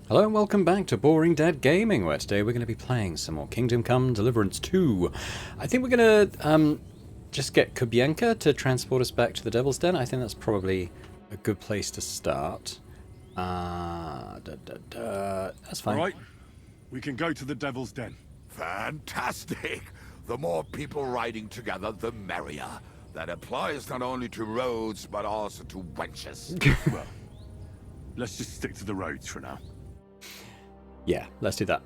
Hello and welcome back to Boring Dead Gaming, where today we're going to be playing some more Kingdom Come Deliverance 2. I think we're going to just get Kubienka to transport us back to the Devil's Den. I think that's probably a good place to start. That's fine. All right, we can go to the Devil's Den. Fantastic! The more people riding together, the merrier. That applies not only to roads, but also to wenches. Well, let's just stick to the roads for now. Yeah, let's do that.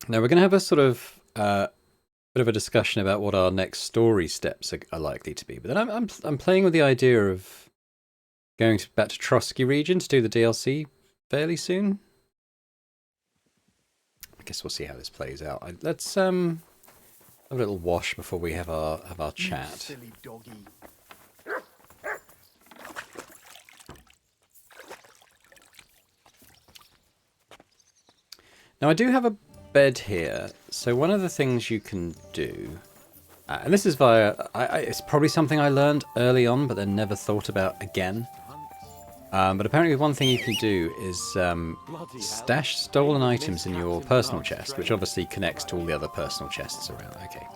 Now we're going to have a sort of bit of a discussion about what our next story steps are likely to be. But then I'm playing with the idea of going back to Trotsky region to do the DLC fairly soon. I guess we'll see how this plays out. Let's have a little wash before we have our chat. You silly doggy. Now I do have a bed here, so one of the things you can do, and this is via, it's probably something I learned early on but then never thought about again. But apparently one thing you can do is stash stolen items in your personal chest, which obviously connects to all the other personal chests around. Okay,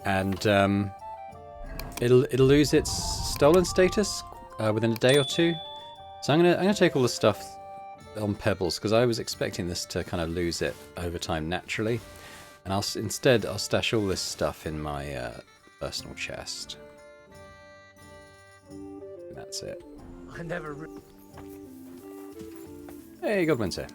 and it'll lose its stolen status within a day or two. So I'm gonna take all the stuff on Pebbles because I was expecting this to kind of lose it over time naturally, and instead I'll stash all this stuff in my personal chest. And that's it. I never. Hey, Godwin's here.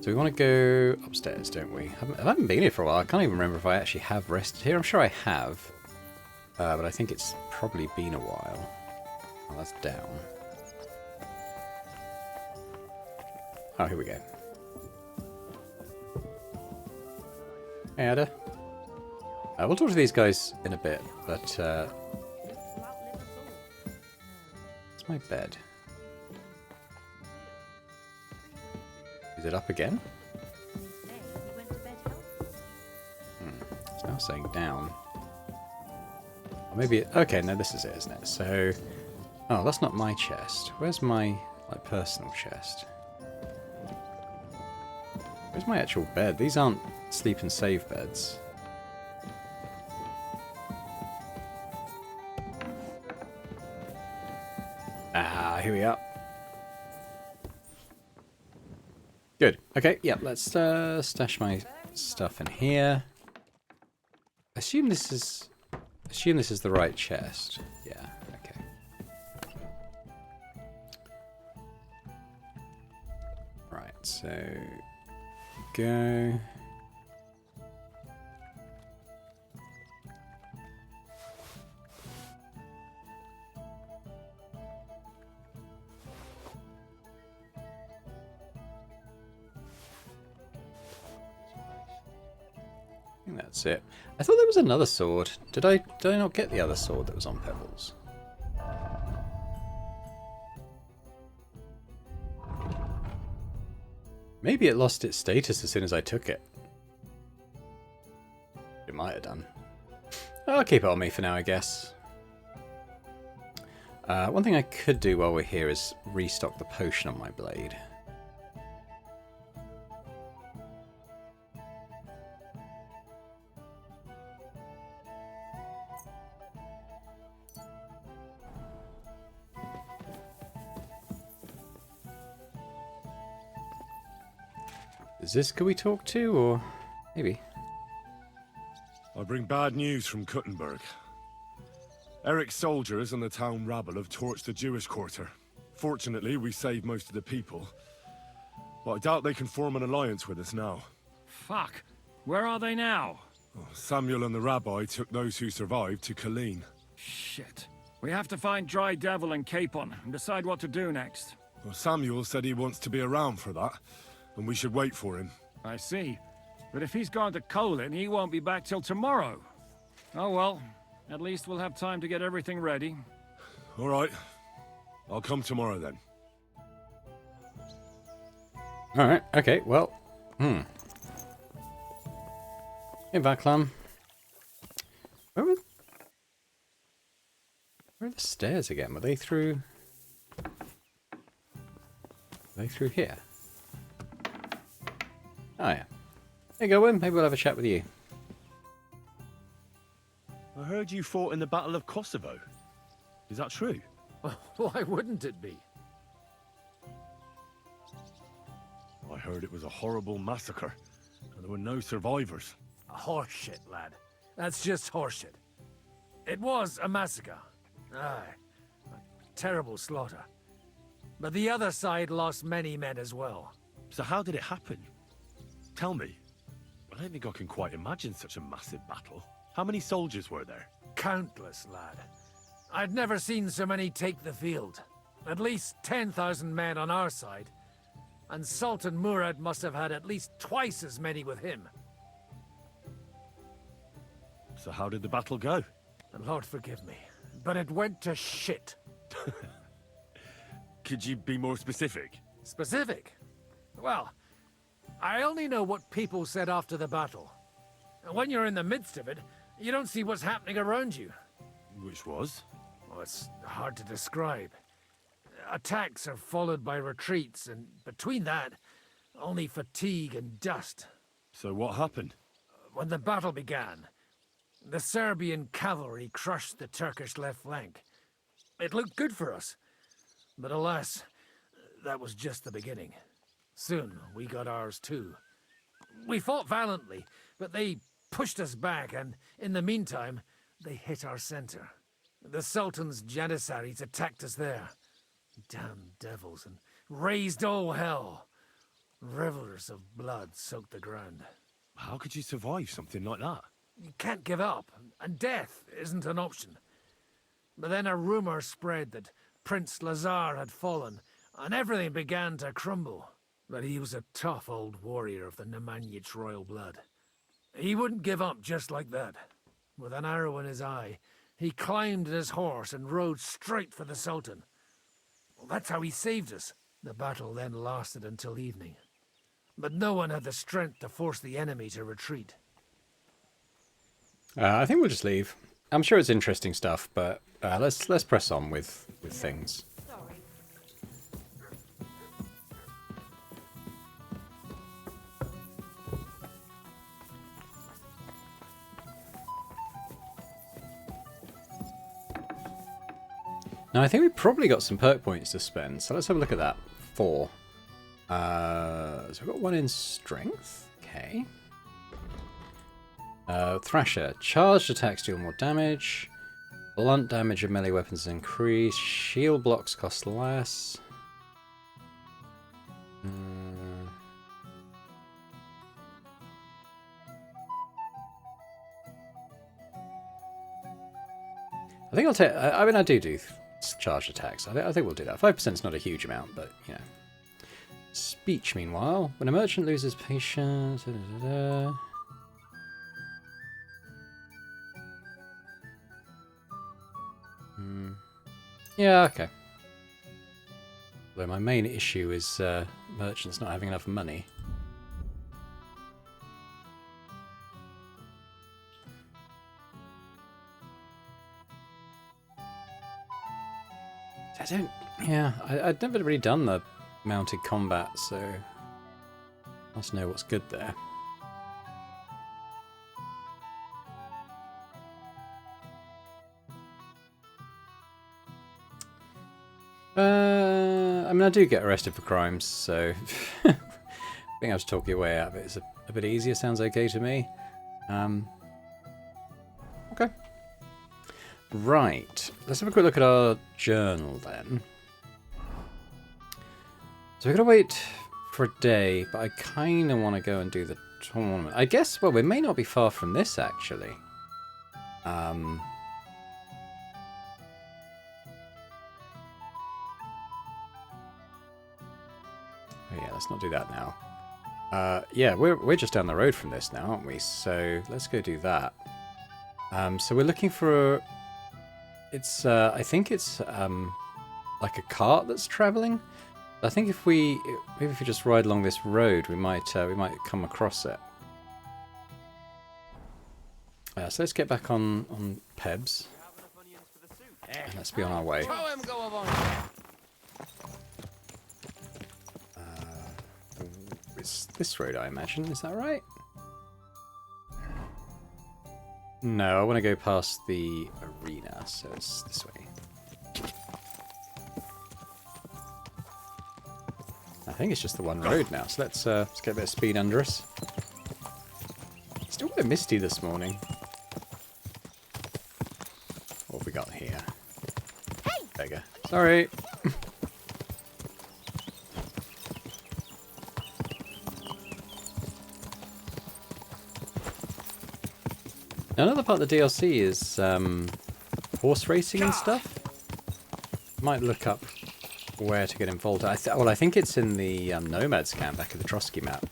So we want to go upstairs, don't we? I haven't been here for a while. I can't even remember if I actually have rested here. I'm sure I have, but I think it's probably been a while. Oh, that's down. Oh, here we go. Hey, Ada. We'll talk to these guys in a bit, but it's my bed. Is it up again? It's now saying down. Or maybe okay, no, this is it, isn't it? So, oh, that's not my chest. Where's my personal chest? Where's my actual bed? These aren't sleep and save beds. Ah, here we are. Good. Okay, yeah, let's stash my stuff in here. Assume this is the right chest. Yeah, okay. Right, so go. I think that's it. I thought there was another sword. Did I not get the other sword that was on Pebbles? Maybe it lost its status as soon as I took it. It might have done. I'll keep it on me for now, I guess. One thing I could do while we're here is restock the potion on my blade. Is this who we talk to, or maybe? I bring bad news from Kuttenberg. Eric's soldiers and the town rabble have torched the Jewish quarter. Fortunately, we saved most of the people. But I doubt they can form an alliance with us now. Fuck. Where are they now? Samuel and the rabbi took those who survived to Colleen. Shit. We have to find Dry Devil and Capon and decide what to do next. Well, Samuel said he wants to be around for that, and we should wait for him. I see. But if he's gone to Colin, he won't be back till tomorrow. Oh well. At least we'll have time to get everything ready. All right. I'll come tomorrow then. Alright, okay, well. Hey, Vaklam. Where stairs again? Were they through... Are they through here? Oh yeah. There you go, Wim. Maybe we'll have a chat with you. I heard you fought in the Battle of Kosovo. Is that true? Why wouldn't it be? I heard it was a horrible massacre, and there were no survivors. Horseshit, lad. That's just horseshit. It was a massacre. Aye. A terrible slaughter. But the other side lost many men as well. So how did it happen? Tell me. I don't think I can quite imagine such a massive battle. How many soldiers were there? Countless, lad. I'd never seen so many take the field. At least 10,000 men on our side. And Sultan Murad must have had at least twice as many with him. So how did the battle go? And Lord forgive me, but it went to shit. Could you be more specific? Specific? Well, I only know what people said after the battle. And when you're in the midst of it, you don't see what's happening around you. Which was? Well, it's hard to describe. Attacks are followed by retreats, and between that, only fatigue and dust. So what happened? When the battle began, the Serbian cavalry crushed the Turkish left flank. It looked good for us, but alas, that was just the beginning. Soon, we got ours too. We fought valiantly, but they pushed us back, and in the meantime, they hit our center. The Sultan's Janissaries attacked us there. Damn devils, and raised all hell. Rivers of blood soaked the ground. How could you survive something like that? You can't give up, and death isn't an option. But then a rumor spread that Prince Lazar had fallen, and everything began to crumble. But he was a tough old warrior of the Nemanjic royal blood. He wouldn't give up just like that. With an arrow in his eye, he climbed his horse and rode straight for the Sultan. Well, that's how he saved us. The battle then lasted until evening. But no one had the strength to force the enemy to retreat. I think we'll just leave. I'm sure it's interesting stuff, but let's press on with things. Now I think we probably got some perk points to spend, so let's have a look at that. 4. So we've got 1 in strength. Okay. Thrasher. Charged attacks deal more damage. Blunt damage of melee weapons increase. Shield blocks cost less. I think I'll take... I mean, I do charged attacks. I think we'll do that. 5% is not a huge amount, but, you know. Speech, meanwhile. When a merchant loses patience... Yeah, okay. Although my main issue is merchants not having enough money. I'd never really done the mounted combat, so I must know what's good there. I mean, I do get arrested for crimes, so being able to talk your way out of it is a bit easier. Sounds okay to me. Okay. Right. Let's have a quick look at our journal then. So we've got to wait for a day, but I kind of want to go and do the tournament. I guess, well, we may not be far from this, actually. Oh yeah, let's not do that now. Yeah, we're just down the road from this now, aren't we? So let's go do that. So we're looking for... It's I think it's like a cart that's traveling. I think if we just ride along this road, we might come across it. So let's get back on Pebs. And let's be on our way. It's this road, I imagine. Is that right? No, I want to go past the arena, so it's this way. I think it's just the one road now, so let's get a bit of speed under us. Still a bit misty this morning. What have we got here? Hey! Beggar. Sorry. Another part of the DLC is horse racing and stuff. Might look up where to get involved. Well, I think it's in the Nomads camp back at the Trotsky map.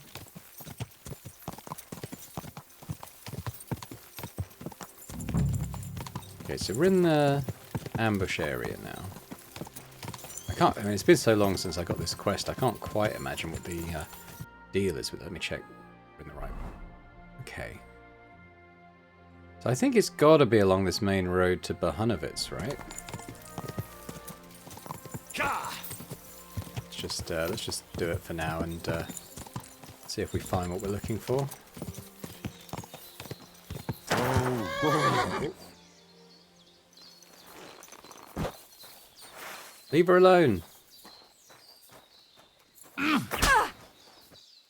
Okay, so we're in the ambush area now. I mean, it's been so long since I got this quest, I can't quite imagine what the deal is with it. Let me check we're in the right one. Okay. So I think it's got to be along this main road to Bohemia, right? Let's just do it for now and see if we find what we're looking for. Oh. Leave her alone. Oh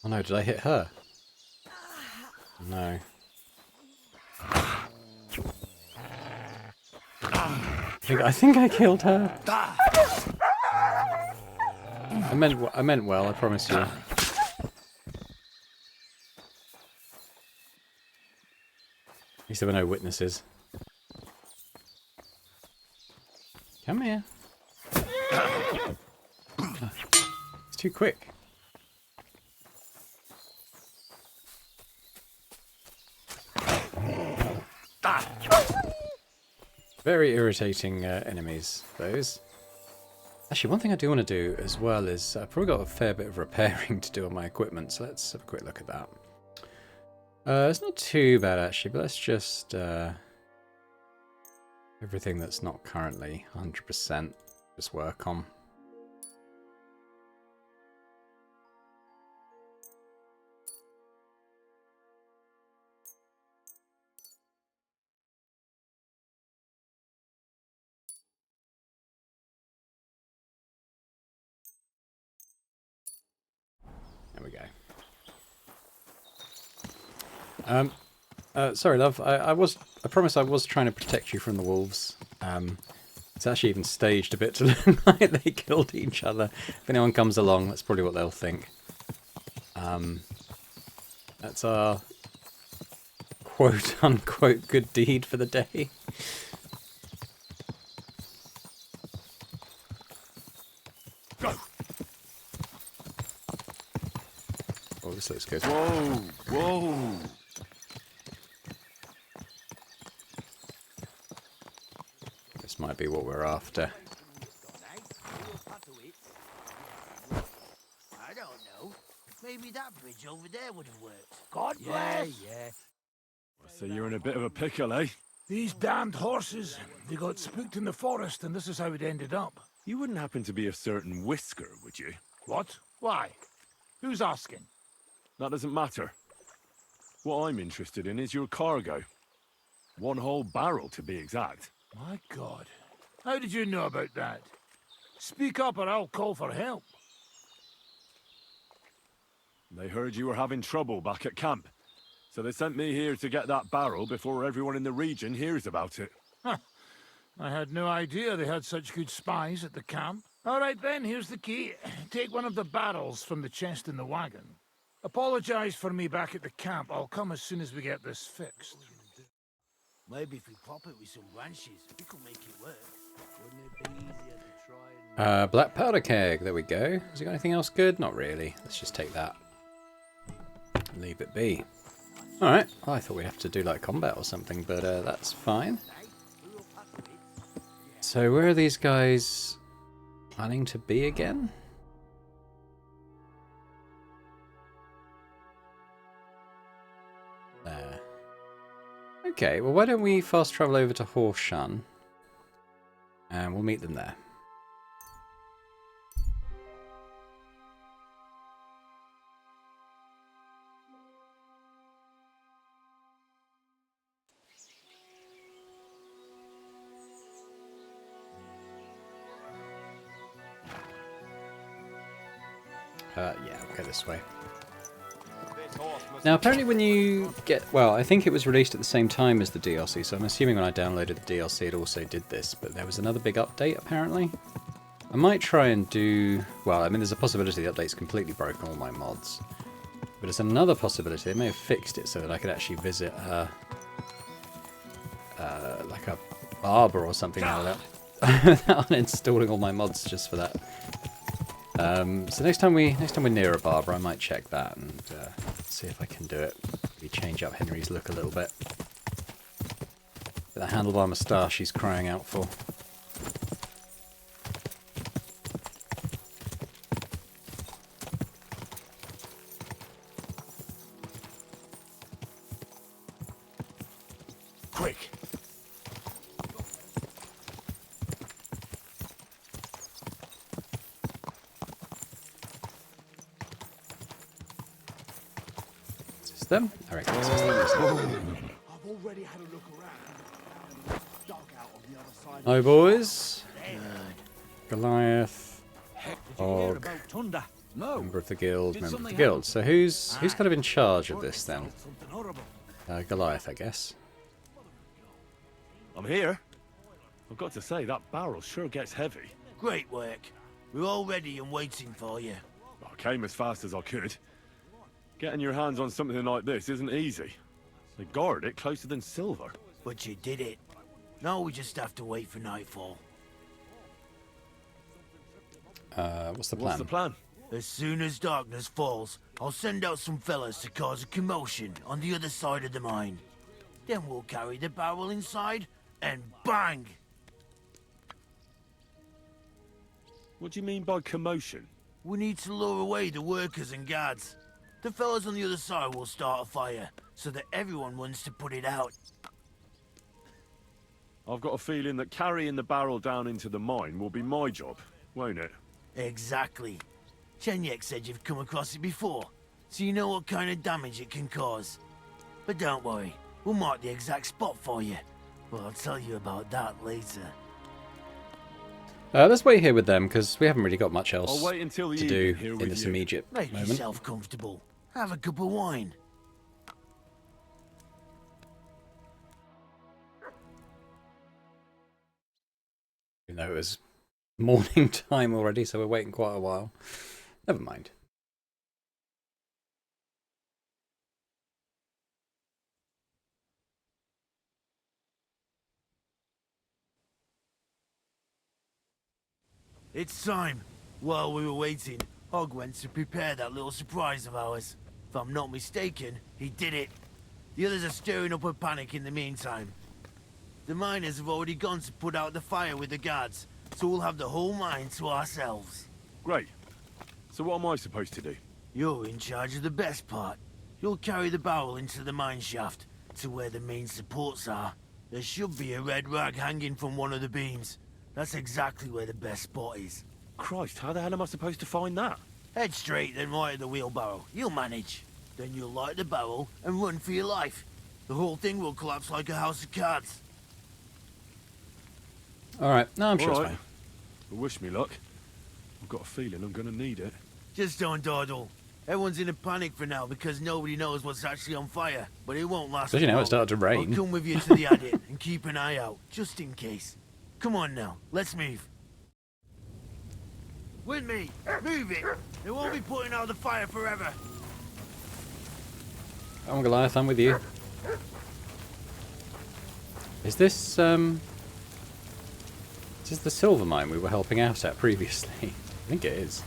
no, did I hit her? No. I think I killed her. I meant well, I promise you. At least there were no witnesses. Come here. It's too quick. Very irritating enemies, those. Actually, one thing I do want to do as well is I've probably got a fair bit of repairing to do on my equipment, so let's have a quick look at that. It's not too bad actually, but let's just everything that's not currently 100% just work on. There we go. Sorry, love. I promise I was trying to protect you from the wolves. It's actually even staged a bit to look like they killed each other. If anyone comes along, that's probably what they'll think. That's our quote-unquote good deed for the day. Oh, this looks good. Whoa, whoa. This might be what we're after. I don't know. Maybe that bridge over there would have worked. God bless. Yeah. So you're in a bit of a pickle, eh? These damned horses, they got spooked in the forest and this is how it ended up. You wouldn't happen to be a certain Whisker, would you? What? Why? Who's asking? That doesn't matter. What I'm interested in is your cargo. One whole barrel, to be exact. My God. How did you know about that? Speak up or I'll call for help. They heard you were having trouble back at camp. So they sent me here to get that barrel before everyone in the region hears about it. Huh. I had no idea they had such good spies at the camp. All right then, here's the key. Take one of the barrels from the chest in the wagon. Apologize for me back at the camp. I'll come as soon as we get this fixed. Maybe if we pop it with some branches, we could make it work. Wouldn't it be easier to try and... Black powder keg. There we go. Has it got anything else good? Not really. Let's just take that. Leave it be. Alright. Well, I thought we'd have to do like combat or something, but that's fine. So where are these guys planning to be again? There. Okay, well why don't we fast travel over to Horseshan And we'll meet them there. Yeah, we'll go this way. Now, apparently when you get... Well, I think it was released at the same time as the DLC, so I'm assuming when I downloaded the DLC it also did this, but there was another big update, apparently. I might try and do... Well, I mean, there's a possibility the update's completely broken all my mods. But there's another possibility. They may have fixed it so that I could actually visit like a barber or something like that. Without uninstalling all my mods just for that. So next time we're near a barber, I might check that and see if I can do it. Maybe change up Henry's look a little bit. The handlebar moustache he's crying out for. Quick! Them? Alright, I've already had a look around. Dug out on the other side. hi boys. Goliath. Og. Thunder? No. Member of the guild, member of the guild. So who's kind of in charge of this then? Something horrible. Goliath, I guess. I'm here. I've got to say, that barrel sure gets heavy. Great work. We're all ready and waiting for you. I came as fast as I could. Getting your hands on something like this isn't easy. They guard it closer than silver. But you did it. Now we just have to wait for nightfall. What's the plan? What's the plan? As soon as darkness falls, I'll send out some fellas to cause a commotion on the other side of the mine. Then we'll carry the barrel inside, and bang! What do you mean by commotion? We need to lure away the workers and guards. The fellas on the other side will start a fire, so that everyone wants to put it out. I've got a feeling that carrying the barrel down into the mine will be my job, won't it? Exactly. Chenyek said you've come across it before, so you know what kind of damage it can cause. But don't worry, we'll mark the exact spot for you. But I'll tell you about that later. Let's wait here with them, because we haven't really got much else I'll wait until the to evening do here in with this you. immediate Make moment. yourself comfortable. Have a cup of wine. Even though it was morning time already, so we're waiting quite a while. Never mind. It's time. While we were waiting, Hog went to prepare that little surprise of ours. If I'm not mistaken, he did it. The others are stirring up a panic in the meantime. The miners have already gone to put out the fire with the guards, so we'll have the whole mine to ourselves. Great. So what am I supposed to do? You're in charge of the best part. You'll carry the barrel into the mine shaft, to where the main supports are. There should be a red rag hanging from one of the beams. That's exactly where the best spot is. Christ, how the hell am I supposed to find that? Head straight, then right at the wheelbarrow. You'll manage. Then you'll light the barrel and run for your life. The whole thing will collapse like a house of cards. Alright, no, I'm sure it's Alright. fine. Well, wish me luck. I've got a feeling I'm gonna need it. Just don't dawdle. Everyone's in a panic for now because nobody knows what's actually on fire. But it won't last Especially now long. it started to rain. I'll come with you to the adit and keep an eye out, just in case. Come on now, let's move. With me! Move it! They won't be putting out the fire forever. Come on, Goliath, I'm with you. Is this the silver mine we were helping out at previously? I think it is.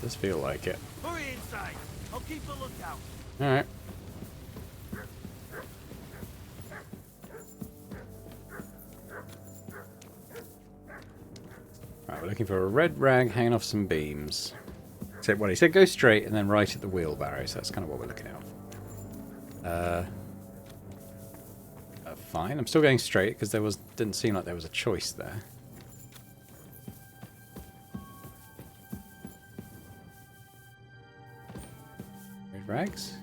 Does feel like it. Hurry inside. I'll keep a lookout. Alright. Right, we're looking for a red rag hanging off some beams. So, well, he said go straight and then right at the wheelbarrow, so that's kind of what we're looking out for. fine. I'm still going straight because didn't seem like there was a choice there. Red rags?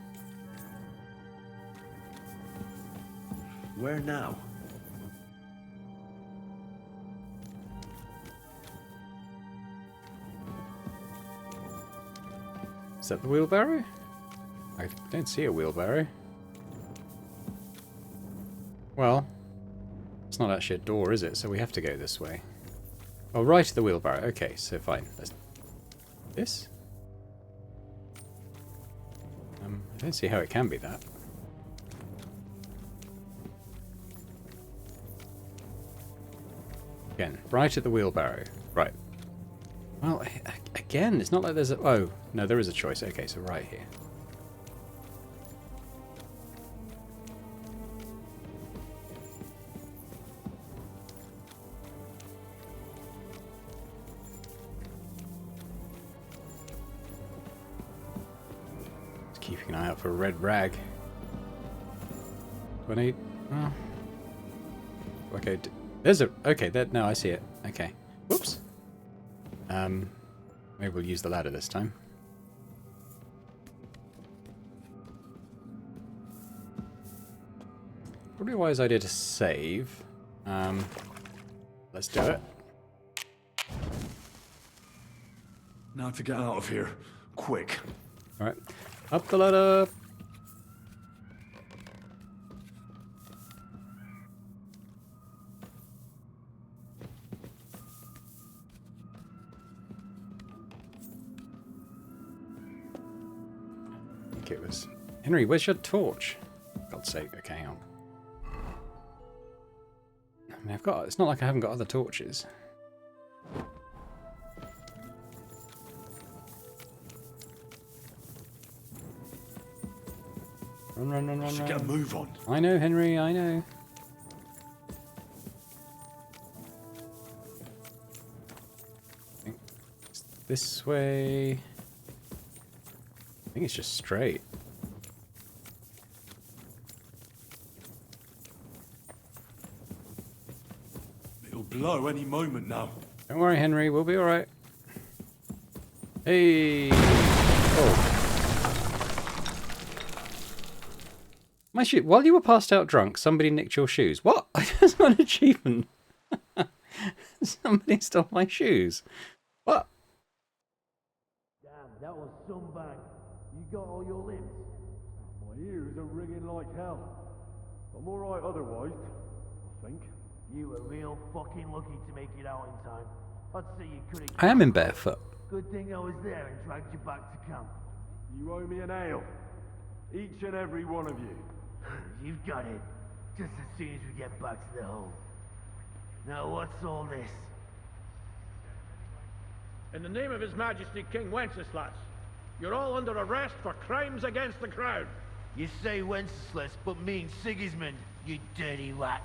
Where now? Is that the wheelbarrow? I don't see a wheelbarrow. Well, it's not actually a door, is it? So we have to go this way. Oh, right, the wheelbarrow. Okay, so fine. This? I don't see how it can be that. Again, right at the wheelbarrow. Right. Well, again, it's not like there's a... Oh, no, there is a choice. Okay, so right here. Just keeping an eye out for a red rag. 20... Oh. Okay, there's a... Okay, no, I see it. Okay. Whoops. Maybe we'll use the ladder this time. Probably a wise idea to save. Let's do it. Now to get out of here. Quick. Alright. Up the ladder! It was Henry, where's your torch? For God's sake, okay, hang on. I mean, it's not like I haven't got other torches. Run. Should get a move on. I know, Henry, I know. I think it's this way. I think it's just straight. It'll blow any moment now. Don't worry, Henry, we'll be alright. Hey! Oh. My shoe. While you were passed out drunk, somebody nicked your shoes. What? I just got an achievement. Somebody stole my shoes. What? Damn, that was some bang. You got all your limbs? My ears are ringing like hell. I'm alright otherwise, I think. You were real fucking lucky to make it out in time. I'd say you could have... I am in barefoot. Good thing I was there and dragged you back to camp. You owe me an ale. Each and every one of you. You've got it. Just as soon as we get back to the hole. Now what's all this? In the name of His Majesty King Wenceslas, you're all under arrest for crimes against the crown. You say Wenceslas, but mean Sigismund, you dirty rat.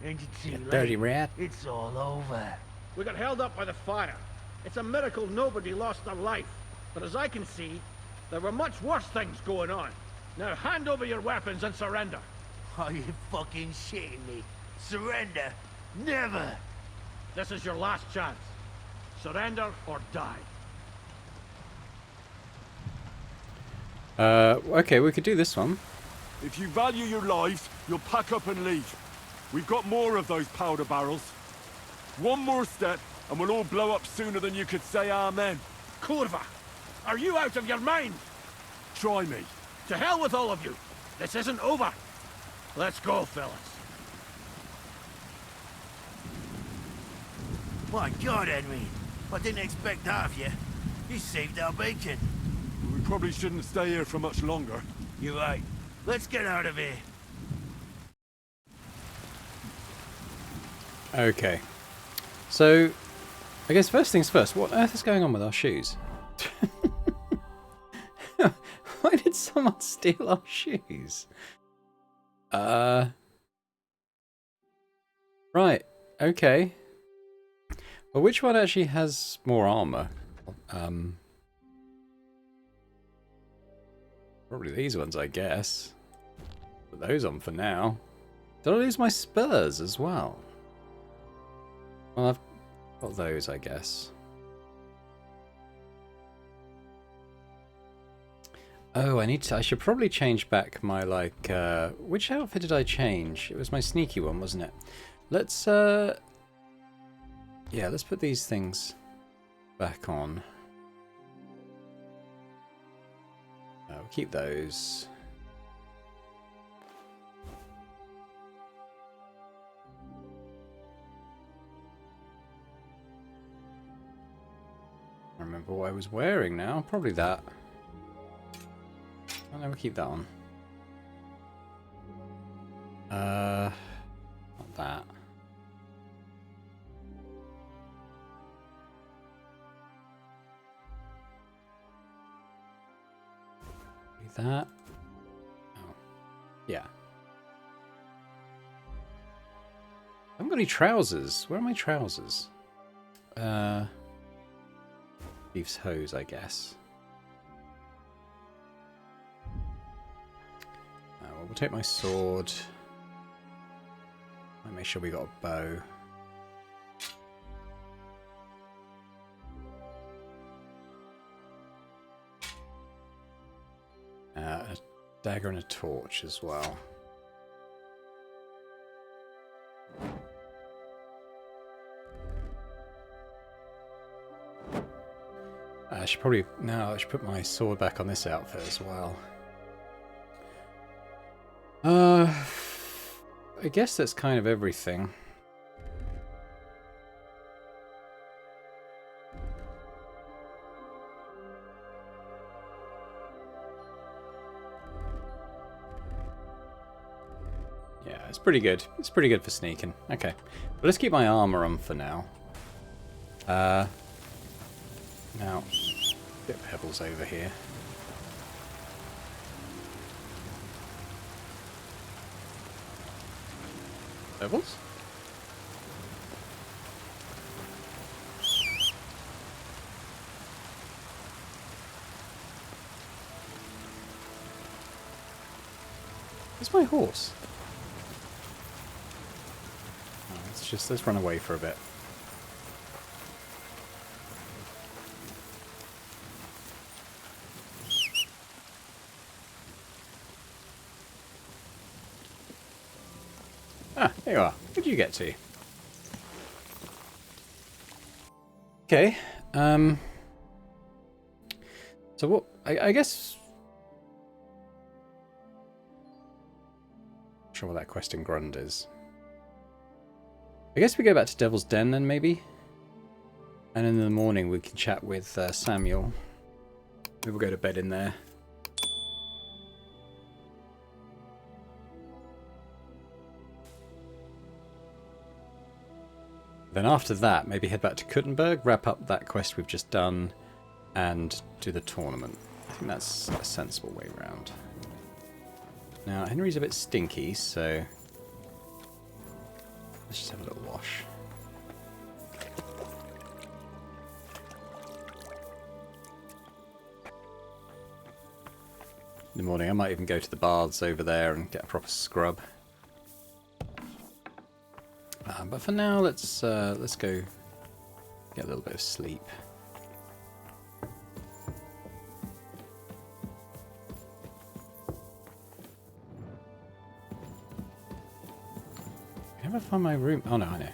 Ain't it too late? Dirty rat. It's all over. We got held up by the fire. It's a miracle nobody lost their life. But as I can see, there were much worse things going on. Now hand over your weapons and surrender. Are you fucking shitting me? Surrender? Never! This is your last chance. Surrender or die. Okay, we could do this one. If you value your lives, you'll pack up and leave. We've got more of those powder barrels. One more step, and we'll all blow up sooner than you could say amen. Kurva! Are you out of your mind? Try me. To hell with all of you! This isn't over! Let's go, fellas. My God, Henry. I didn't expect that of you. You saved our bacon. We probably shouldn't stay here for much longer. You're right. Let's get out of here. Okay. So, I guess first things first, what on earth is going on with our shoes? Why did someone steal our shoes? Right, okay. Well, which one actually has more armor? Probably these ones, I guess. Put those on for now. Did I lose my spurs as well? Well, I've got those, I guess. Oh, I should probably change back my, like, which outfit did I change? It was my sneaky one, wasn't it? Let's, yeah, let's put these things back on. We'll keep those. I remember what I was wearing now. Probably that. Oh, no, we'll keep that on. Not that. That. Oh, yeah. I haven't got any trousers. Where are my trousers? Thief's hose, I guess. Well, we'll take my sword. I'll make sure we got a bow. A dagger and a torch as well. I should probably... No, I should put my sword back on this outfit as well. I guess that's kind of everything. Yeah, it's pretty good. It's pretty good for sneaking. Okay. But let's keep my armor on for now. Now, get pebbles over here. Pebbles? Where's my horse? Oh, let's run away for a bit. Ah, there you are. Where did you get to? Okay. So what? I guess. Not sure what that quest in Grund is. I guess we go back to Devil's Den then, maybe. And in the morning we can chat with Samuel. Maybe we'll go to bed in there. Then after that, maybe head back to Kuttenberg, wrap up that quest we've just done, and do the tournament. I think that's a sensible way round. Now, Henry's a bit stinky, so let's just have a little wash. In the morning, I might even go to the baths over there and get a proper scrub. But for now, let's go get a little bit of sleep. Can I ever find my room? Oh no, I know.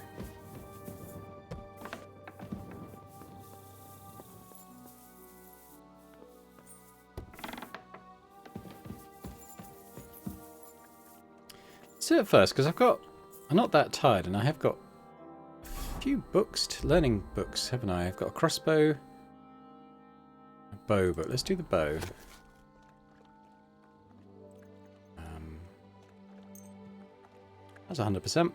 Let's do it first, because I'm not that tired, and I have got a few books, learning books, haven't I? I've got a crossbow, a bow, but let's do the bow. That's 100%.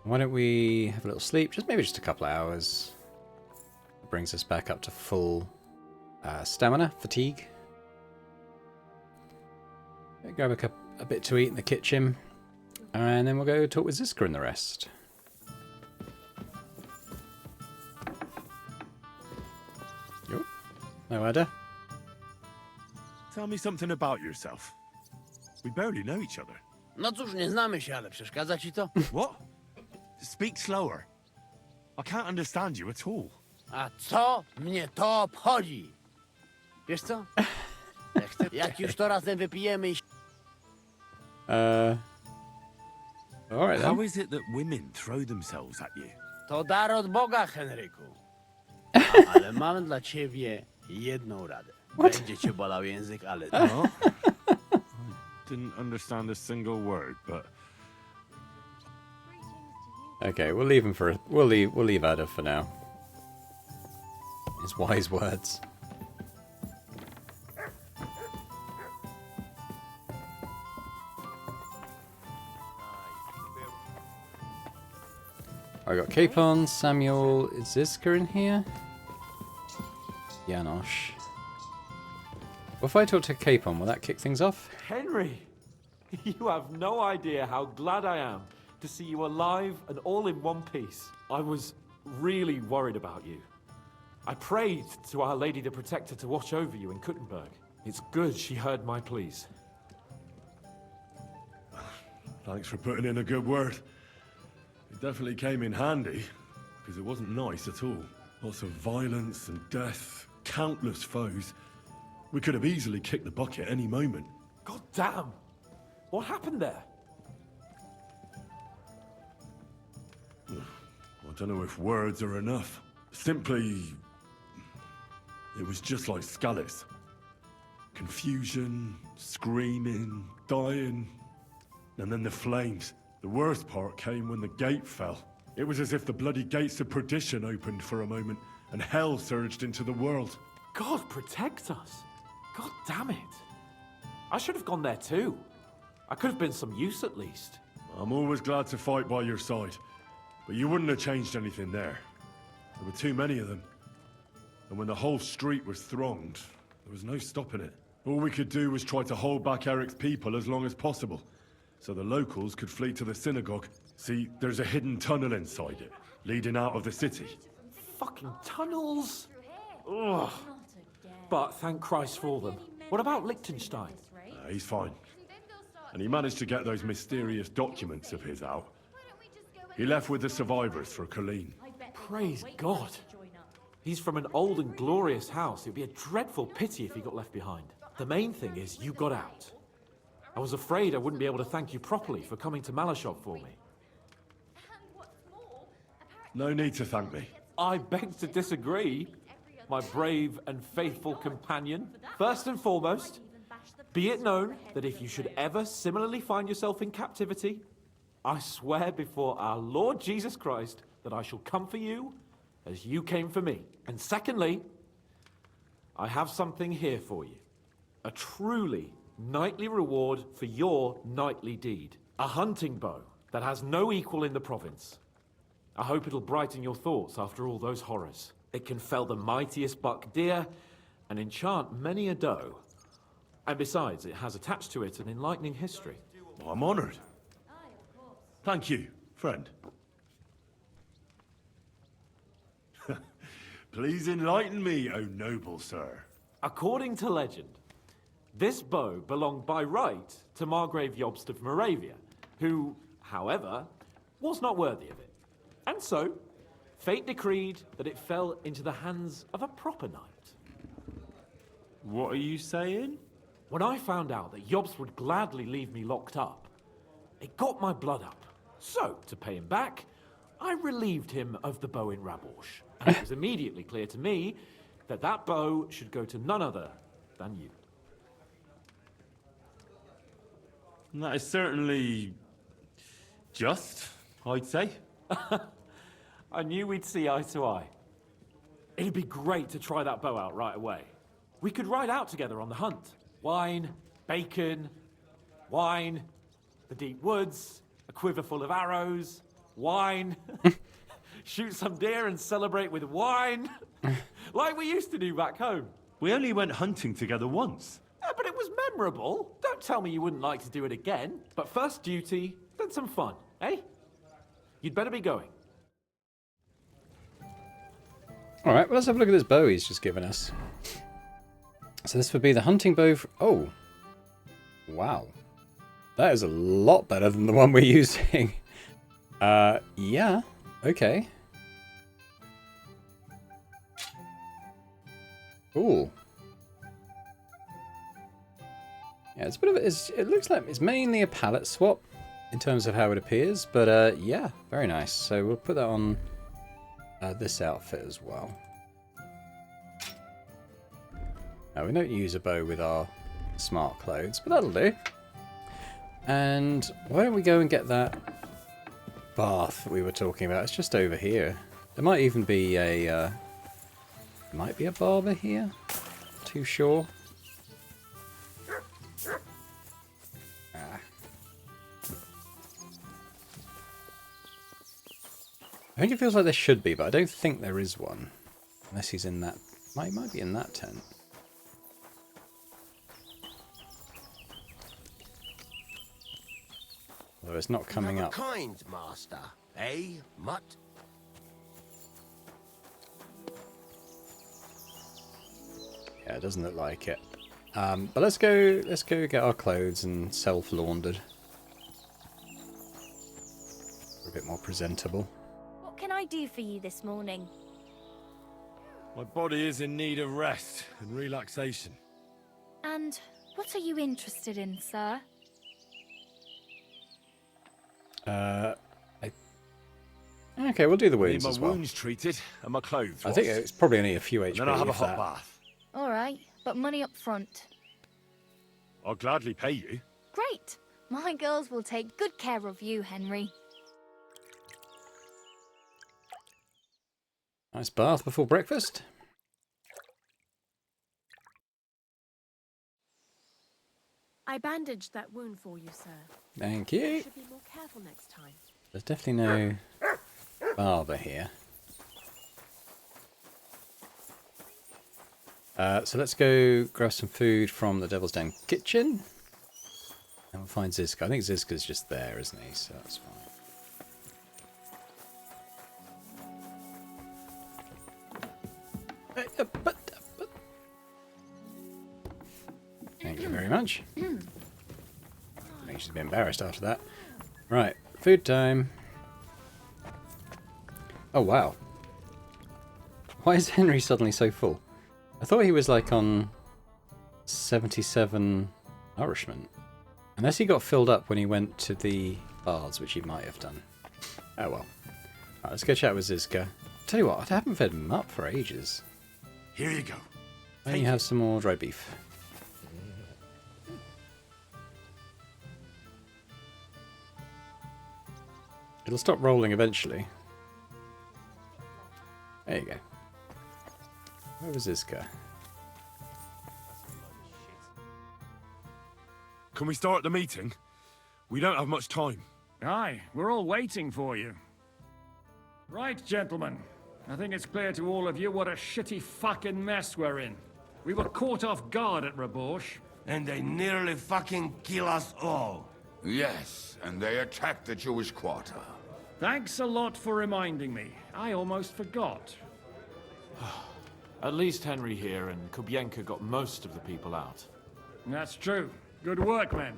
Why don't we have a little sleep? Maybe just a couple of hours. It brings us back up to full stamina, fatigue. Grab a bit to eat in the kitchen. And then we'll go talk with Ziska and the rest. No adder. Tell me something about yourself. We barely know each other. No cóż, nie znamy się, ale przeszkadza ci to? What? Speak slower. I can't understand you at all. A co mnie to obchodzi? Wiesz co? Jak już to razem wypijemy i... Alright How then. is it that women throw themselves at you? To dar od Boga, Henryku. Ale mam dla ciebie jedną radę. Będzie cię bolał język, ale... What? I didn't understand a single word, but Okay, we'll leave him for we'll leave Adder for now. His wise words. I got Capon, Samuel, is Ziska in here? Janosch. Well, if I talk to Capon, will that kick things off? Henry, you have no idea how glad I am to see you alive and all in one piece. I was really worried about you. I prayed to Our Lady the Protector to watch over you in Kuttenberg. It's good she heard my pleas. thanks for putting in a good word. It definitely came in handy, because it wasn't nice at all. Lots of violence and death, countless foes. We could have easily kicked the bucket any moment. God damn! What happened there? I don't know if words are enough. Simply, it was just like Scallis. Confusion, screaming, dying, and then the flames. The worst part came when the gate fell. It was as if the bloody gates of perdition opened for a moment, and hell surged into the world. God protect us! God damn it! I should have gone there too. I could have been some use at least. I'm always glad to fight by your side, but you wouldn't have changed anything there. There were too many of them. And when the whole street was thronged, there was no stopping it. All we could do was try to hold back Eric's people as long as possible, so the locals could flee to the synagogue. See, there's a hidden tunnel inside it, leading out of the city. Fucking tunnels! Ugh. But thank Christ for them. What about Liechtenstein? He's fine. And he managed to get those mysterious documents of his out. He left with the survivors for Colleen. Praise God. He's from an old and glorious house. It'd be a dreadful pity if he got left behind. The main thing is you got out. I was afraid I wouldn't be able to thank you properly for coming to Malashov for me. No need to thank me. I beg to disagree, my brave and faithful companion. First and foremost, be it known that if you should ever similarly find yourself in captivity, I swear before our Lord Jesus Christ that I shall come for you as you came for me. And secondly, I have something here for you. A truly knightly reward for your knightly deed. A hunting bow that has no equal in the province. I hope it'll brighten your thoughts after all those horrors. It can fell the mightiest buck deer and enchant many a doe. And besides, it has attached to it an enlightening history. I'm honored. Thank you, friend. Please enlighten me, O noble sir. According to legend, this bow belonged by right to Margrave Jobst of Moravia, who, however, was not worthy of it. And so, fate decreed that it fell into the hands of a proper knight. What are you saying? When I found out that Jobst would gladly leave me locked up, it got my blood up. So, to pay him back, I relieved him of the bow in Raborsch. And it was immediately clear to me that that bow should go to none other than you. That is certainly just, I'd say. I knew we'd see eye to eye. It'd be great to try that bow out right away. We could ride out together on the hunt. Wine, bacon, wine, the deep woods, a quiver full of arrows, wine. Shoot some deer and celebrate with wine. Like we used to do back home. We only went hunting together once. Yeah, but it was memorable. Don't tell me you wouldn't like to do it again. But first duty, then some fun, eh? You'd better be going. Alright, well, let's have a look at this bow he's just given us. So this would be the hunting bow. Oh, wow. That is a lot better than the one we're using. Yeah, okay. Cool. Yeah, it's a bit of it looks like it's mainly a palette swap in terms of how it appears, but yeah, very nice. So we'll put that on this outfit as well. Now we don't use a bow with our smart clothes, but that'll do. And why don't we go and get that bath that we were talking about? It's just over here. There might even be a might be a barber here. Too sure. I think it feels like there should be, but I don't think there is one. Unless he's in that... Might be in that tent. Although it's not coming up. Kind, master. Eh, mutt? Yeah, it doesn't look like it. But let's go get our clothes and self-laundered. We're a bit more presentable. What can I do for you this morning? My body is in need of rest and relaxation. And what are you interested in, sir? Okay, we'll do the Need wounds my as well. wounds treated and my clothes I think washed. it's probably only a few HP. And then I'll have a if hot that. bath. All right, but money up front. I'll gladly pay you. Great. My girls will take good care of you, Henry. Nice bath before breakfast. I bandaged that wound for you, sir. Thank You you. should be more careful next time. There's definitely no barber here. So let's go grab some food from the Devil's Den kitchen. And we'll find Zizka. I think Zizka's just there, isn't he? So that's fine. Thank you very much. I think she's a bit embarrassed after that. Right, food time. Oh, wow. Why is Henry suddenly so full? I thought he was like on 77 nourishment. Unless he got filled up when he went to the baths, which he might have done. Oh well. Right, let's go chat with Zizka. Tell you what, I haven't fed him up for ages. Here you go. Then you have some more dry beef. It'll stop rolling eventually. There you go. Where was Zizka? Can we start the meeting? We don't have much time. Aye, we're all waiting for you. Right, gentlemen. I think it's clear to all of you what a shitty fucking mess we're in. We were caught off guard at Rabosh. And they nearly fucking kill us all. Yes, and they attacked the Jewish quarter. Thanks a lot for reminding me. I almost forgot. At least Henry here and Kubienka got most of the people out. That's true. Good work, men.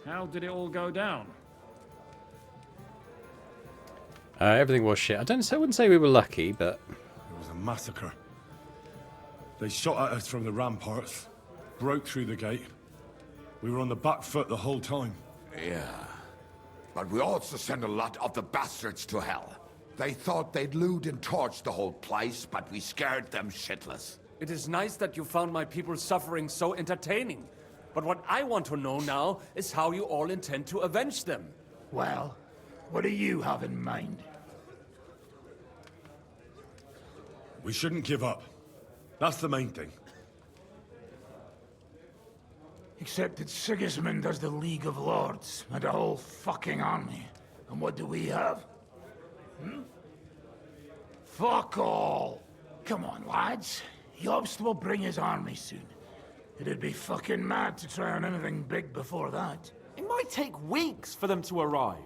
How did it all go down? Everything was shit. I wouldn't say we were lucky, but... It was a massacre. They shot at us from the ramparts, broke through the gate. We were on the back foot the whole time. Yeah. But we also sent a lot of the bastards to hell. They thought they'd loot and torch the whole place, but we scared them shitless. It is nice that you found my people's suffering so entertaining. But what I want to know now is how you all intend to avenge them. Well, what do you have in mind? We shouldn't give up. That's the main thing. Except that Sigismund has the League of Lords and a whole fucking army. And what do we have? Fuck all! Come on, lads. Jobst will bring his army soon. It'd be fucking mad to try on anything big before that. It might take weeks for them to arrive.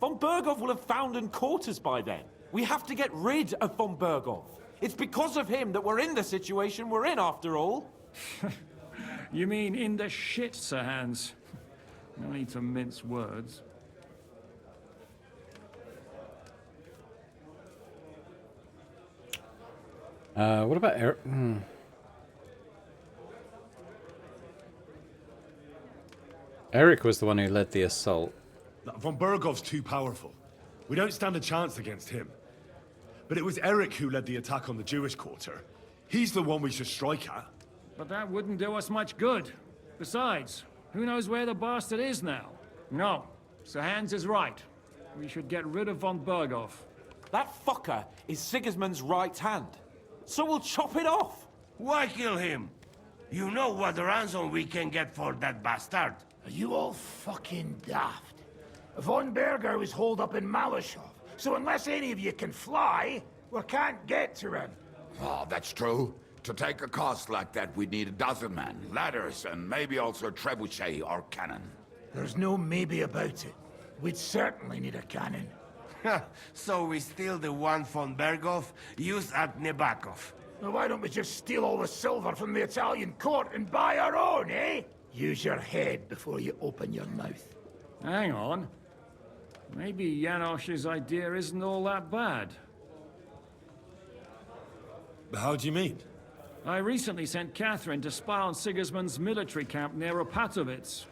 Von Bergov will have found and caught us by then. We have to get rid of Von Bergov. It's because of him that we're in the situation we're in, after all. You mean in the shit, Sir Hans? No need to mince words. What about Eric? Eric was the one who led the assault. Von Bergov's too powerful. We don't stand a chance against him. But it was Eric who led the attack on the Jewish quarter. He's the one we should strike at. But that wouldn't do us much good. Besides, who knows where the bastard is now? No, Sir Hans is right. We should get rid of von Bergov. That fucker is Sigismund's right hand. So we'll chop it off. Why kill him? You know what ransom we can get for that bastard. Are you all fucking daft? Von Berger was holed up in Malashov, so unless any of you can fly, we can't get to him. Oh, that's true. To take a cost like that, we'd need a dozen men, ladders, and maybe also a trebuchet or cannon. There's no maybe about it. We'd certainly need a cannon. So we steal the one von Bergov, used at Nebakov. Well, why don't we just steal all the silver from the Italian court and buy our own, eh? Use your head before you open your mouth. Hang on. Maybe Janosch's idea isn't all that bad. How do you mean? I recently sent Catherine to spy on Sigismund's military camp near Opatovitz.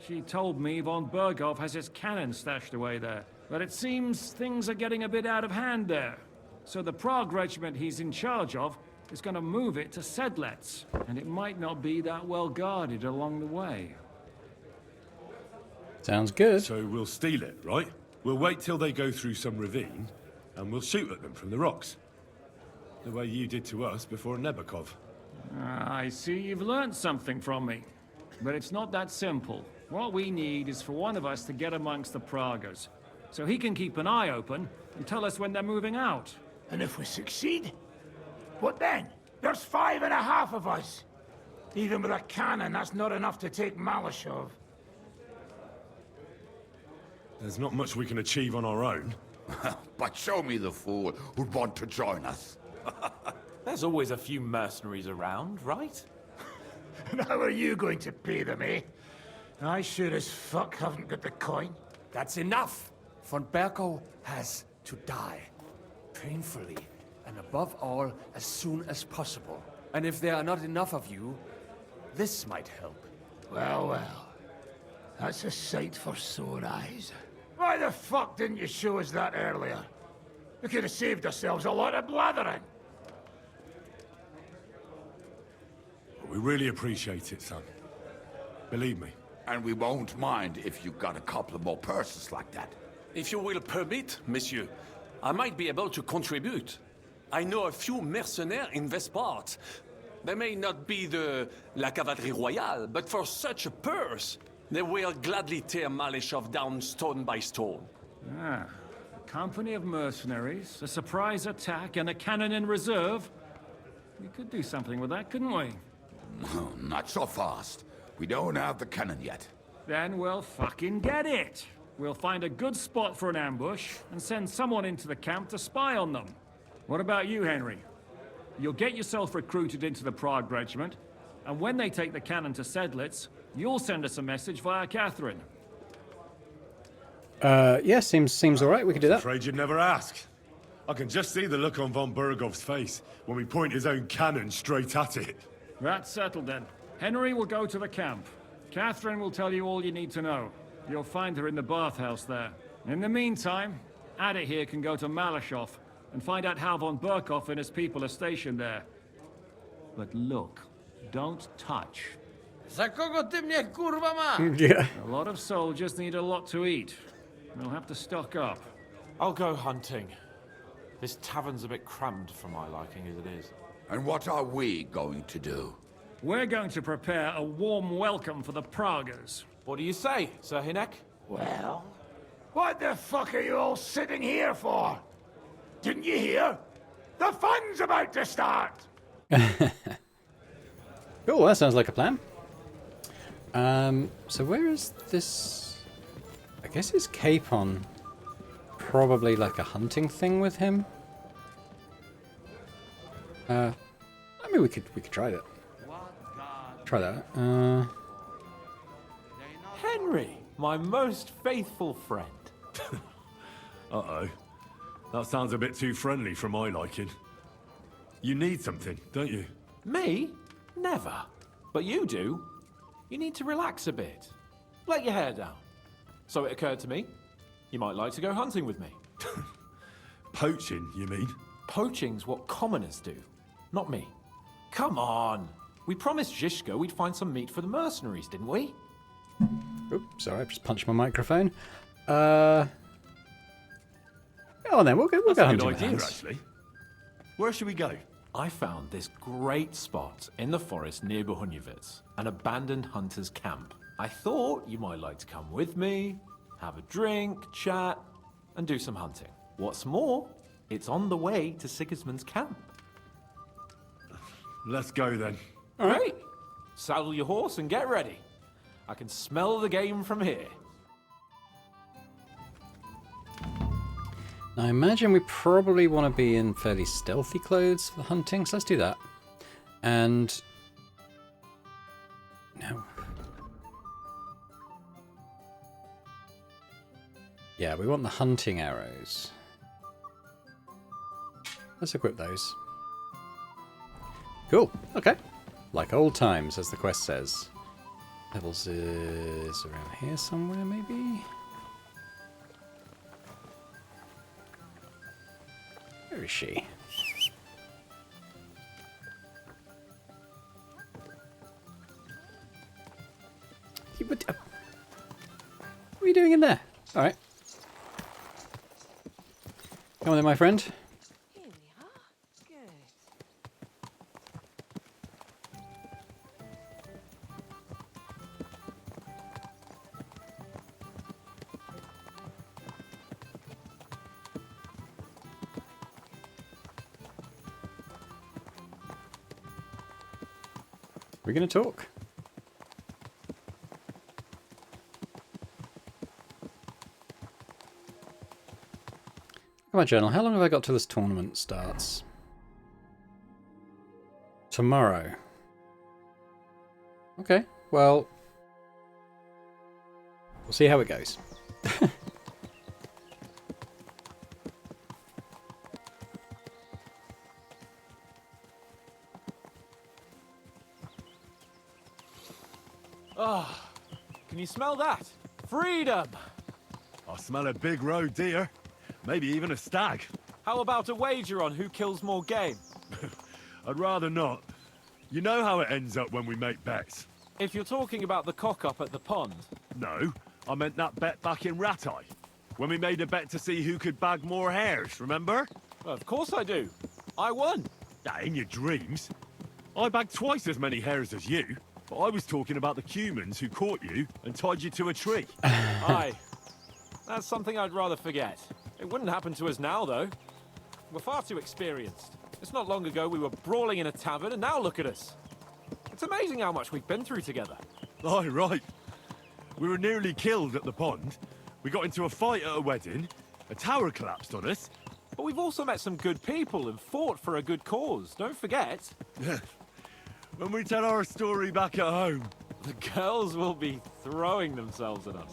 She told me von Bergov has his cannon stashed away there. But it seems things are getting a bit out of hand there. So the Prague regiment he's in charge of is going to move it to Sedlets. And it might not be that well guarded along the way. Sounds good. So we'll steal it, right? We'll wait till they go through some ravine, and we'll shoot at them from the rocks. The way you did to us before Nebakov. I see you've learned something from me. But it's not that simple. What we need is for one of us to get amongst the Pragas, so he can keep an eye open and tell us when they're moving out. And if we succeed? What then? There's 5.5 of us. Even with a cannon, that's not enough to take Malashov. There's not much we can achieve on our own. But show me the fool who'd want to join us. There's always a few mercenaries around, right? And how are you going to pay them, eh? I sure as fuck haven't got the coin. That's enough! Von Bergov has to die. Painfully, and above all, as soon as possible. And if there are not enough of you, this might help. Well, well. That's a sight for sore eyes. Why the fuck didn't you show us that earlier? We could have saved ourselves a lot of blathering. We really appreciate it, son. Believe me. And we won't mind if you've got a couple more purses like that. If you will permit, monsieur, I might be able to contribute. I know a few mercenaires in this part. They may not be la cavalerie royale, but for such a purse, they will gladly tear Malashov down stone by stone. Ah, a company of mercenaries, a surprise attack, and a cannon in reserve. We could do something with that, couldn't we? No, not so fast. We don't have the cannon yet. Then we'll fucking get it. We'll find a good spot for an ambush and send someone into the camp to spy on them. What about you, Henry? You'll get yourself recruited into the Prague regiment, and when they take the cannon to Sedlitz, you'll send us a message via Catherine. Yeah, seems all right. We could do that. Afraid you'd never ask. I can just see the look on von Bergov's face when we point his own cannon straight at it. That's settled then. Henry will go to the camp. Catherine will tell you all you need to know. You'll find her in the bathhouse there. In the meantime, Ada here can go to Malashov and find out how von Berkov and his people are stationed there. But look, don't touch. Za kogo ty mnie kurwa ma? Yeah. A lot of soldiers need a lot to eat. We'll have to stock up. I'll go hunting. This tavern's a bit crammed for my liking as it is. And what are we going to do? We're going to prepare a warm welcome for the Pragas. What do you say, Sir Hinek? Well, what the fuck are you all sitting here for? Didn't you hear? The fun's about to start! Cool, that sounds like a plan. So where is this? I guess it's Capon. Probably like a hunting thing with him. I mean, we could try that. What god Try that. Henry, my most faithful friend. Uh-oh. That sounds a bit too friendly for my liking. You need something, don't you? Me? Never. But you do. You need to relax a bit. Let your hair down. So it occurred to me, you might like to go hunting with me. Poaching, you mean? Poaching's what commoners do, not me. Come on. We promised Zhishka we'd find some meat for the mercenaries, didn't we? Oops, sorry, I just punched my microphone. Go on then, we'll go That's a hunting good with idea, Hans. actually. Where should we go? I found this great spot in the forest near Bohemia, an abandoned hunter's camp. I thought you might like to come with me, have a drink, chat, and do some hunting. What's more, it's on the way to Sigismund's camp. Let's go then. All right. Saddle your horse and get ready. I can smell the game from here. Now, I imagine we probably want to be in fairly stealthy clothes for the hunting, so let's do that. And... no. Yeah, we want the hunting arrows. Let's equip those. Cool, okay. Like old times, as the quest says. Pebbles is around here somewhere, maybe? Where is she? What are you doing in there? Alright. Come on then, my friend. Here we are. Good. We're going to talk. My journal. How long have I got till this tournament starts? Tomorrow. Okay, well, we'll see how it goes. Ah, can you smell that? Freedom! I smell a big roe deer. Maybe even a stag. How about a wager on who kills more game? I'd rather not. You know how it ends up when we make bets. If you're talking about the cock-up at the pond. No, I meant that bet back in Ratai. When we made a bet to see who could bag more hares, remember? Well, of course I do. I won. In your dreams. I bagged twice as many hares as you, but I was talking about the humans who caught you and tied you to a tree. Aye. That's something I'd rather forget. It wouldn't happen to us now, though. We're far too experienced. It's not long ago we were brawling in a tavern, and now look at us. It's amazing how much we've been through together. Aye, right. We were nearly killed at the pond. We got into a fight at a wedding. A tower collapsed on us. But we've also met some good people and fought for a good cause. Don't forget. When we tell our story back at home. The girls will be throwing themselves at us.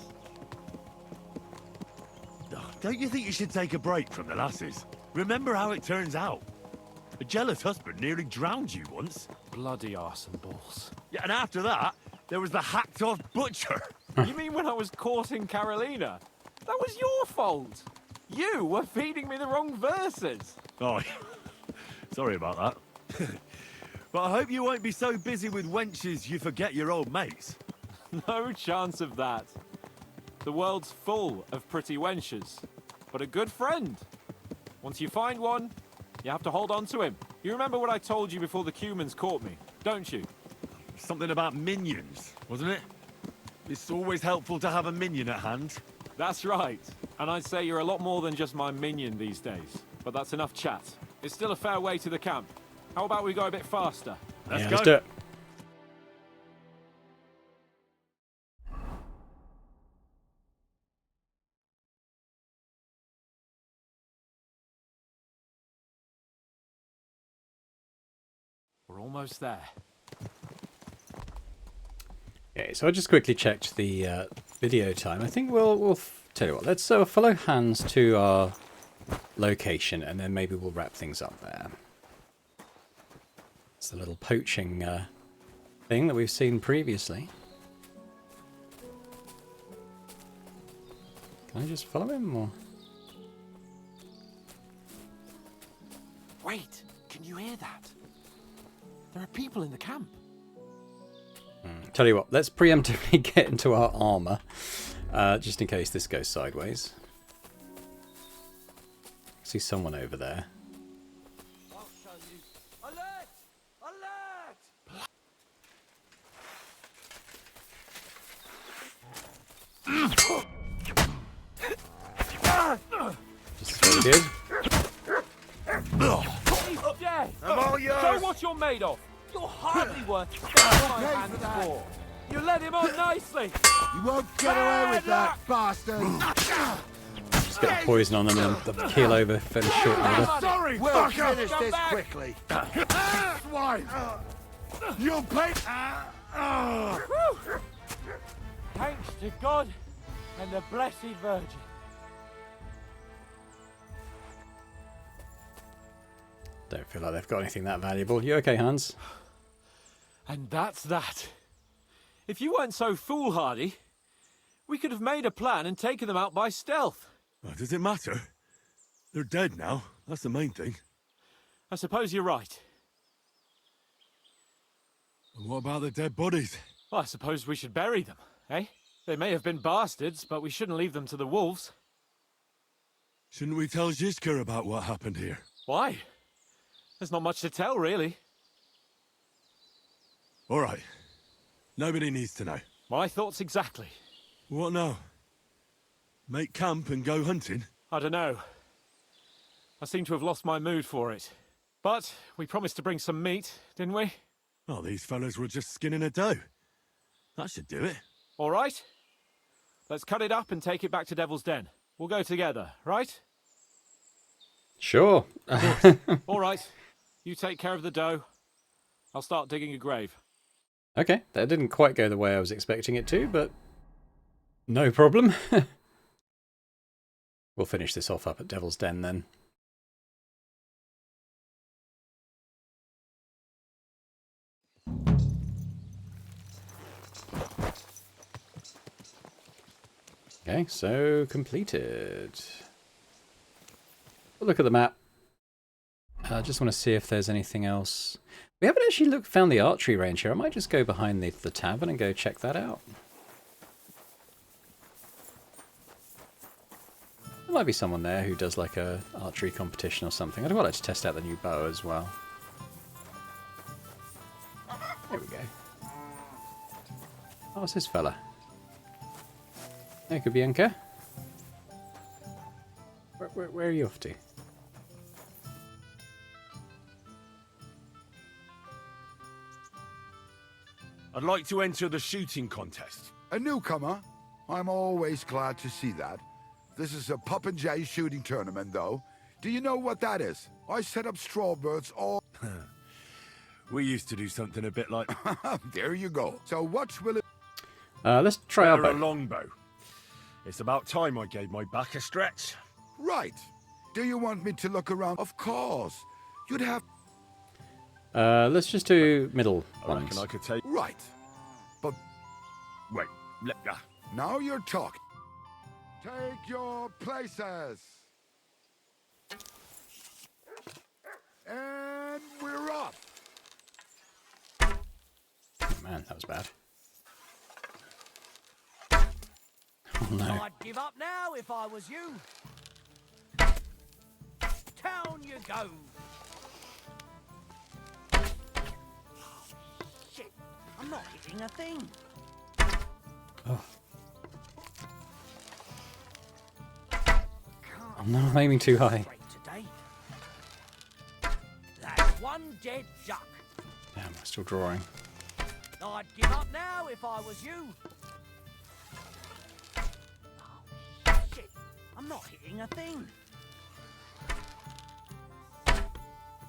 Don't you think you should take a break from the lasses? Remember how it turns out. A jealous husband nearly drowned you once. Bloody arse and balls. Yeah, and after that, there was the hacked-off butcher. You mean when I was courting Carolina? That was your fault. You were feeding me the wrong verses. Oh, sorry about that. But I hope you won't be so busy with wenches you forget your old mates. No chance of that. The world's full of pretty wenches. But a good friend. Once you find one, you have to hold on to him. You remember what I told you before the Cumans caught me, don't you? Something about minions, wasn't it? It's always helpful to have a minion at hand. That's right. And I'd say you're a lot more than just my minion these days. But that's enough chat. It's still a fair way to the camp. How about we go a bit faster? Let's go. Let's do it. We're almost there. Okay, so I just quickly checked the video time. I think we'll tell you what. Let's follow Hans to our location, and then maybe we'll wrap things up there. It's a little poaching thing that we've seen previously. Can I just follow him, or? Wait, can you hear that? There are people in the camp. Tell you what, let's preemptively get into our armor, just in case this goes sideways. See someone over there. I'll show you. Alert! Alert! Just as we did. He's dead! I'm all yours! Show what you're made of! You're hardly worth my hands for! You led him on nicely! You won't get away with that, bastard! Just get the poison on them and they'll keel over fairly short order. Sorry, We'll finish this quickly. Swine! You'll pay... Thanks to God and the Blessed Virgin. Don't feel like they've got anything that valuable. You okay, Hans? And that's that. If you weren't so foolhardy, we could have made a plan and taken them out by stealth. Well, does it matter? They're dead now. That's the main thing. I suppose you're right. And what about the dead bodies? Well, I suppose we should bury them, eh? They may have been bastards, but we shouldn't leave them to the wolves. Shouldn't we tell Zizka about what happened here? Why? There's not much to tell, really. All right. Nobody needs to know. My thoughts exactly. What now? Make camp and go hunting? I don't know. I seem to have lost my mood for it. But we promised to bring some meat, didn't we? Oh, these fellas were just skinning a doe. That should do it. All right. Let's cut it up and take it back to Devil's Den. We'll go together, right? Sure. All right. You take care of the dough. I'll start digging a grave. Okay, that didn't quite go the way I was expecting it to, but no problem. We'll finish this off up at Devil's Den then. Okay, so completed. We'll look at the map. I just want to see if there's anything else. We haven't actually found the archery range here. I might just go behind the tavern and go check that out. There might be someone there who does like a archery competition or something. I'd quite like to test out the new bow as well. There we go. Oh, what's this fella? There could be Bianca. Where are you off to? I'd like to enter the shooting contest. A newcomer? I'm always glad to see that. This is a Popinjay shooting tournament, though. Do you know what that is? I set up strawbirds all... We used to do something a bit like... There you go. So what will it... Let's try our a bow. longbow. It's about time I gave my back a stretch. Right. Do you want me to look around? Of course. You'd have... Let's just do middle I ones. reckon I could take... Right. But... Wait, Now you're talking. Take your places. And we're off. Oh, man, that was bad. Oh no. I'd give up now if I was you. Down you go. Shit, I'm not hitting a thing. Oh. I'm not aiming too high. Today. That's one dead duck. Damn, I'm still drawing. I'd give up now if I was you. Oh, shit, I'm not hitting a thing.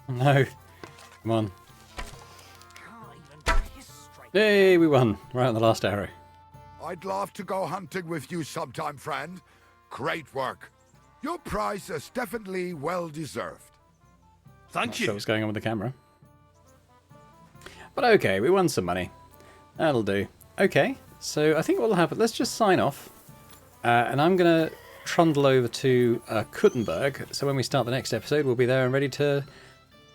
No. Come on. Can't even piss straight. Yay, we won. Right on the last arrow. I'd love to go hunting with you sometime, friend. Great work. Your prize is definitely well deserved. Not sure what's going on with the camera. But okay, we won some money. That'll do. Okay, so I think what will happen, let's just sign off. And I'm going to trundle over to Kuttenberg. So when we start the next episode, we'll be there and ready to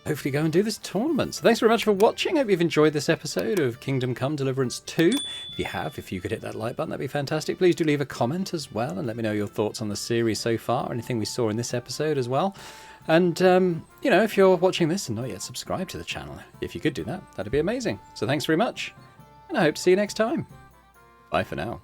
hopefully go and do this tournament. So thanks very much for watching. Hope you've enjoyed this episode of Kingdom Come Deliverance 2. If you have, if you could hit that like button, that'd be fantastic. Please do leave a comment as well and let me know your thoughts on the series so far, anything we saw in this episode as well. And, you know, if you're watching this and not yet subscribed to the channel, if you could do that, that'd be amazing. So thanks very much, and I hope to see you next time. Bye for now.